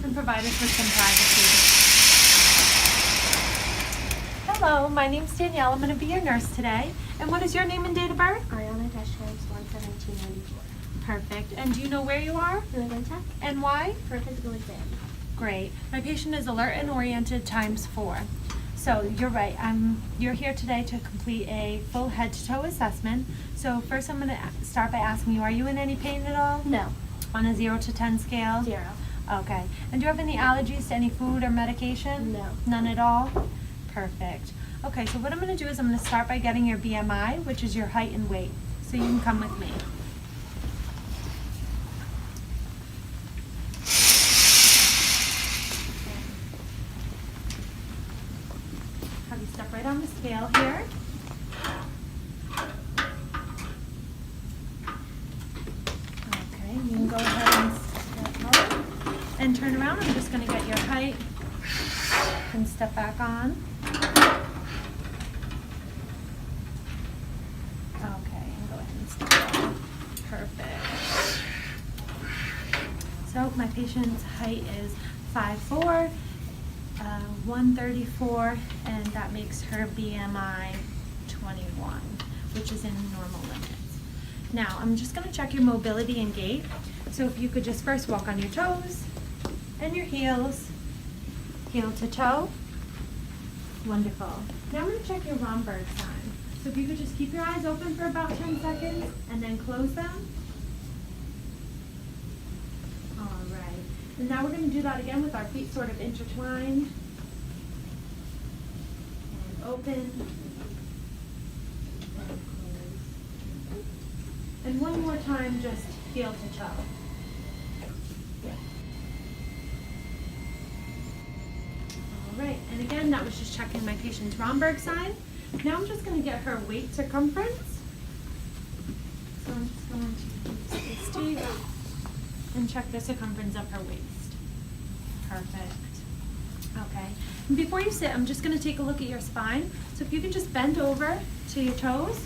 and provide us with some privacy. Hello, my name's Danielle. I'm going to be your nurse today. And what is your name and date of birth? Ariana Deschamps, 11794. Perfect. And do you know where you are? Northern Tech And why? for a physical exam. Great. My patient is alert and oriented ×4. So you're right. You're here today to complete a full head to toe assessment. So first I'm going to start by asking you, are you in any pain at all? No. On a 0 to 10 scale? 0. Okay. And do you have any allergies to any food or medication? No. None at all? Perfect. Okay, so what I'm going to do is I'm going to start by getting your BMI, which is your height and weight. So you can come with me. Have you step right on the scale here. Okay, you can go ahead and step up and turn around. I'm just going to get your height and step back on. Okay, and go ahead and step up. Perfect. So my patient's height is 5'4", 134, and that makes her BMI 21, which is in normal limits. Now, I'm just going to check your mobility and gait. So if you could just first walk on your toes and your heels, heel to toe. Wonderful. Now I'm going to check your Romberg sign. So if you could just keep your eyes open for about 10 seconds and then close them. All right. And now we're going to do that again with our feet sort of intertwined. And open. And close. And one more time, just heel to toe. All right, and again, that was just checking my patient's Romberg sign. Now I'm just going to get her waist circumference. So I'm just going to use this tape and check the circumference of her waist. Perfect. Okay. And before you sit, I'm just going to take a look at your spine. So if you can just bend over to your toes,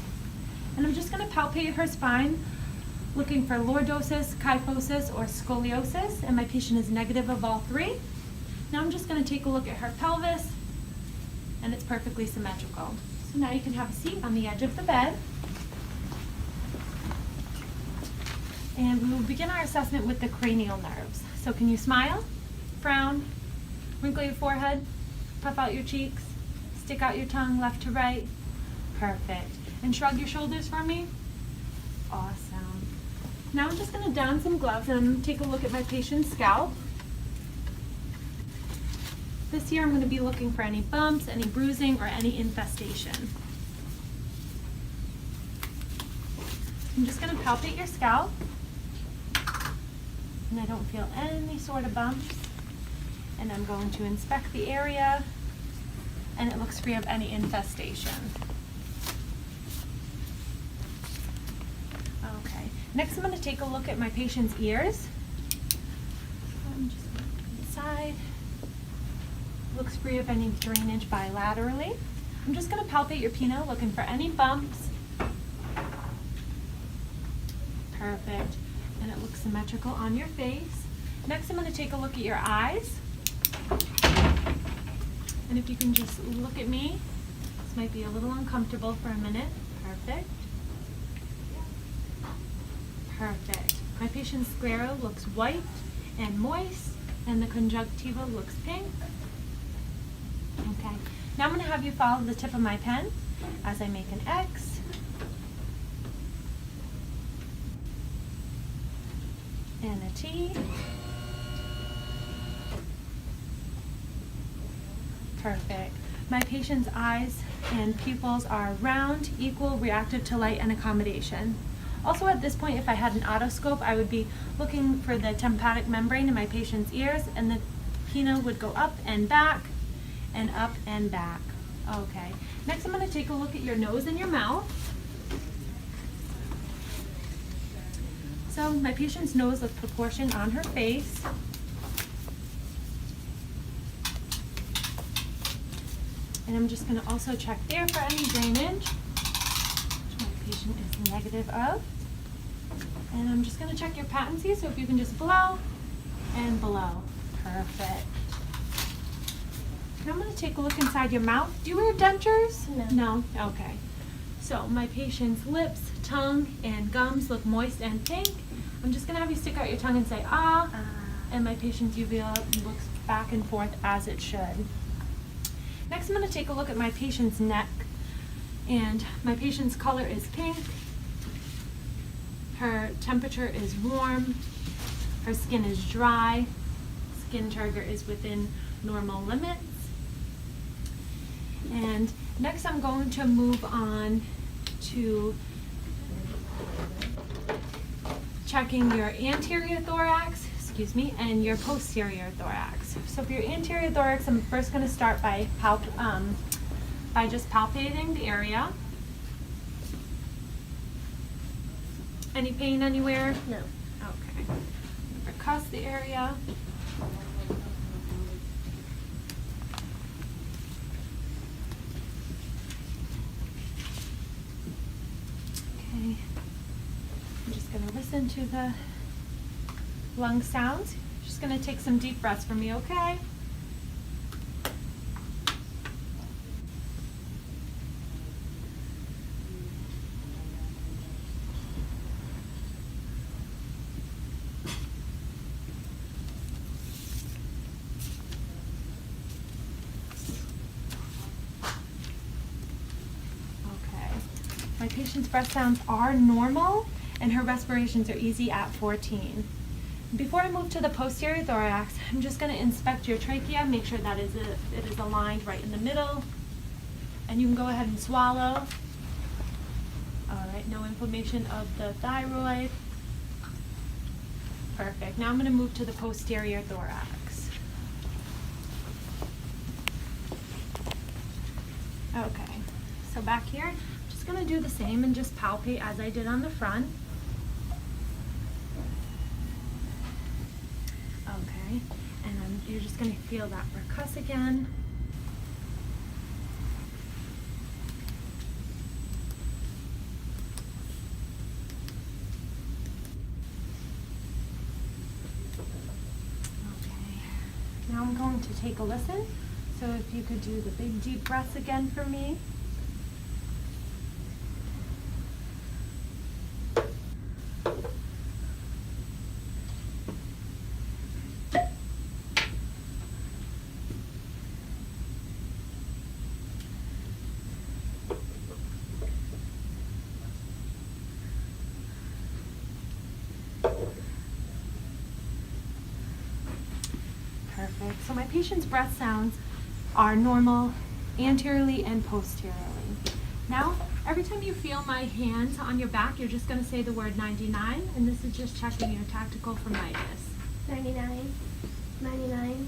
and I'm just going to palpate her spine, looking for lordosis, kyphosis, or scoliosis, and my patient is negative of all three. Now I'm just going to take a look at her pelvis, and it's perfectly symmetrical. So now you can have a seat on the edge of the bed. And we will begin our assessment with the cranial nerves. So can you smile, frown, wrinkle your forehead, puff out your cheeks, stick out your tongue left to right? Perfect. And shrug your shoulders for me? Awesome. Now I'm just going to don some gloves and take a look at my patient's scalp. This here I'm going to be looking for any bumps, any bruising, or any infestation. I'm just going to palpate your scalp, and I don't feel any sort of bumps. And I'm going to inspect the area, and it looks free of any infestation. Okay, next I'm going to take a look at my patient's ears. I'm just going to put it inside. Looks free of any drainage bilaterally. I'm just going to palpate your pinna, looking for any bumps. Perfect. And it looks symmetrical on your face. Next, I'm going to take a look at your eyes. And if you can just look at me, this might be a little uncomfortable for a minute. Perfect. Perfect. My patient's sclera looks white and moist, and the conjunctiva looks pink. Okay, now I'm going to have you follow the tip of my pen as I make an X. And a T. Perfect. My patient's eyes and pupils are round, equal, reactive to light, and accommodation. Also at this point, if I had an otoscope, I would be looking for the tympanic membrane in my patient's ears, and the pinna would go up and back, and up and back. Okay. Next, I'm going to take a look at your nose and your mouth. So my patient's nose looks proportioned on her face. And I'm just going to also check there for any drainage, which my patient is negative of. And I'm just going to check your patency, so if you can just blow and blow. Perfect. Now I'm going to take a look inside your mouth. Do you wear dentures? No. No? Okay. So my patient's lips, tongue, and gums look moist and pink. I'm just going to have you stick out your tongue and say, ah. And my patient's uvula looks back and forth as it should. Next, I'm going to take a look at my patient's neck. And my patient's color is pink. Her temperature is warm. Her skin is dry. Skin turgor is within normal limits. And next I'm going to move on to checking your anterior thorax, and your posterior thorax. So for your anterior thorax, I'm first going to start by just palpating the area. Any pain anywhere? No. Okay. Percuss the area. Okay. I'm just going to listen to the lung sounds. Just going to take some deep breaths for me, okay? My patient's breath sounds are normal and her respirations are easy at 14. Before I move to the posterior thorax, I'm just going to inspect your trachea, make sure that it is aligned right in the middle. And you can go ahead and swallow. All right, no inflammation of the thyroid. Perfect. Now I'm going to move to the posterior thorax. Okay, so back here, just going to do the same and just palpate as I did on the front. Okay, and you're just going to feel that percuss again. Okay, now I'm going to take a listen. So if you could do the big deep breaths again for me. Perfect. So my patient's breath sounds are normal anteriorly and posteriorly. Now, every time you feel my hands on your back, you're just going to say the word 99, and this is just checking your tactical fremitus. 99, 99,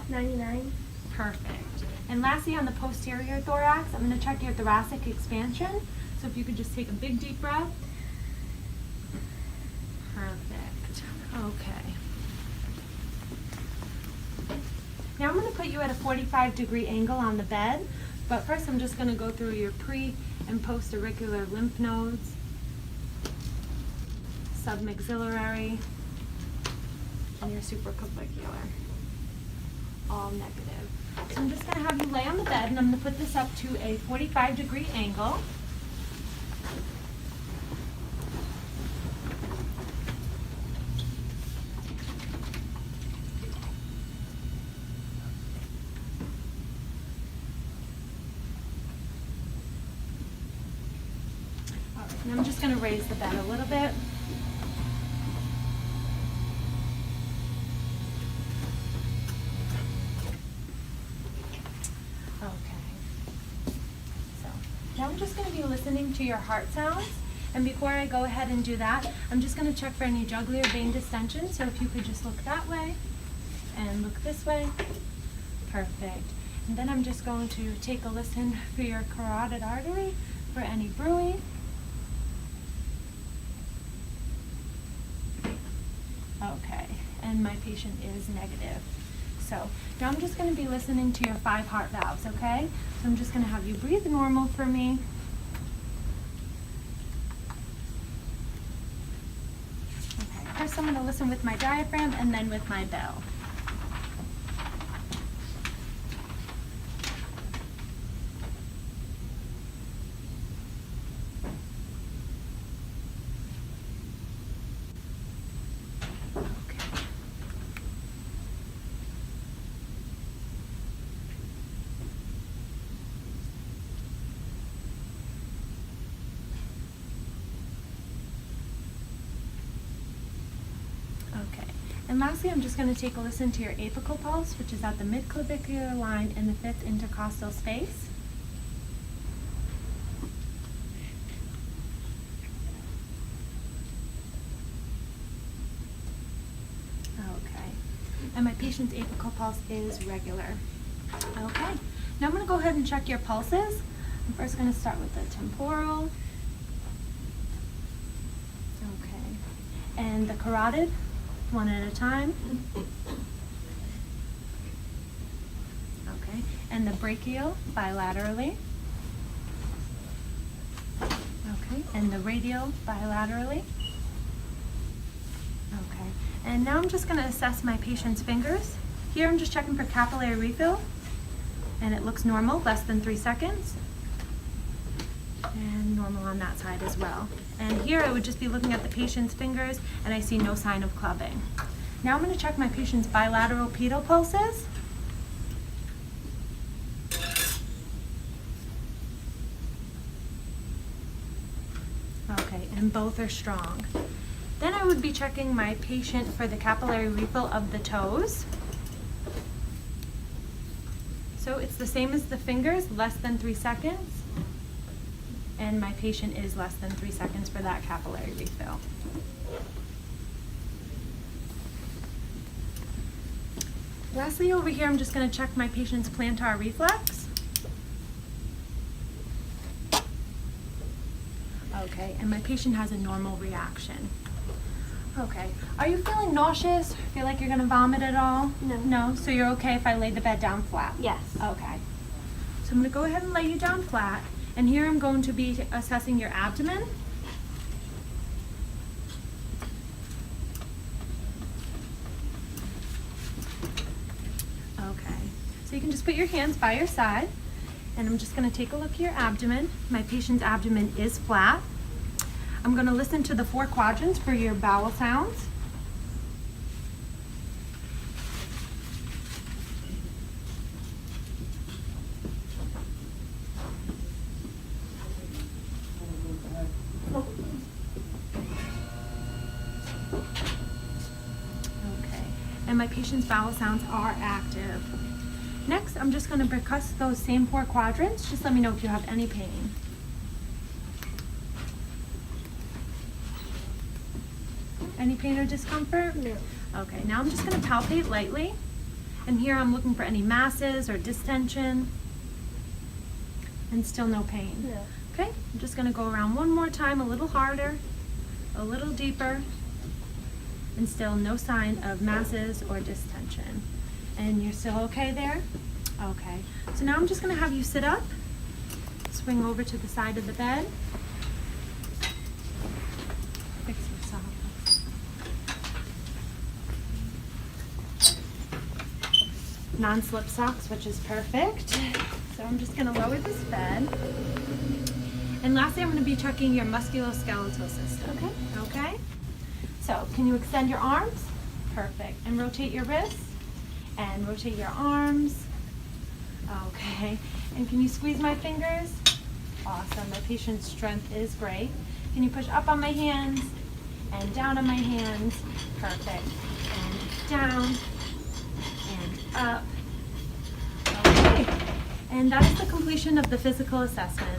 99. Perfect. And lastly, on the posterior thorax, I'm going to check your thoracic expansion. So if you could just take a big deep breath. Perfect. Okay. Now I'm going to put you at a 45-degree angle on the bed, but first I'm just going to go through your pre- and post-auricular lymph nodes, submaxillary, and your supraclavicular, all negative. So I'm just going to have you lay on the bed, and I'm going to put this up to a 45-degree angle. And I'm just going to raise the bed a little bit. Okay. So now I'm just going to be listening to your heart sounds. And before I go ahead and do that, I'm just going to check for any jugular vein distension. So if you could just look that way and look this way. Perfect. And then I'm just going to take a listen for your carotid artery for any brewing. Okay, and my patient is negative. So now I'm just going to be listening to your 5 heart valves, okay? So I'm just going to have you breathe normal for me. Okay, first I'm going to listen with my diaphragm and then with my bell. And lastly, I'm just going to take a listen to your apical pulse, which is at the midclavicular line in the 5th intercostal space. Okay. And my patient's apical pulse is regular. Okay. Now I'm going to go ahead and check your pulses. I'm first going to start with the temporal. Okay. And the carotid, one at a time. Okay. And the brachial, bilaterally. Okay. And the radial, bilaterally. Okay. And now I'm just going to assess my patient's fingers. Here I'm just checking for capillary refill. And it looks normal, less than 3 seconds. And normal on that side as well. And here I would just be looking at the patient's fingers and I see no sign of clubbing. Now I'm going to check my patient's bilateral pedal pulses. Okay, and both are strong. Then I would be checking my patient for the capillary refill of the toes. So it's the same as the fingers, less than 3 seconds. And my patient is less than 3 seconds for that capillary refill. Lastly, over here, I'm just going to check my patient's plantar reflex. Okay, and my patient has a normal reaction. Okay, are you feeling nauseous? Feel like you're going to vomit at all? No. No? So you're okay if I lay the bed down flat? Yes. Okay. So I'm going to go ahead and lay you down flat. And here I'm going to be assessing your abdomen. Okay. So you can just put your hands by your side. And I'm just going to take a look at your abdomen. My patient's abdomen is flat. I'm going to listen to the 4 quadrants for your bowel sounds. Okay, and my patient's bowel sounds are active. Next, I'm just going to percuss those same 4 quadrants. Just let me know if you have any pain. Any pain or discomfort? No. Okay, now I'm just going to palpate lightly. And here I'm looking for any masses or distension. And still no pain. No. Okay, I'm just going to go around one more time, a little harder, a little deeper, and still no sign of masses or distension. And you're still okay there? Okay, so now I'm just going to have you sit up, swing over to the side of the bed. Fix yourself. Non-slip socks, which is perfect. So I'm just going to lower this bed. And lastly, I'm going to be checking your musculoskeletal system. Okay. Okay? So, can you extend your arms? Perfect. And rotate your wrists. And rotate your arms. Okay. And can you squeeze my fingers? Awesome. My patient's strength is great. Can you push up on my hands? And down on my hands? Perfect. And down. And up. Okay. And that is the completion of the physical assessment.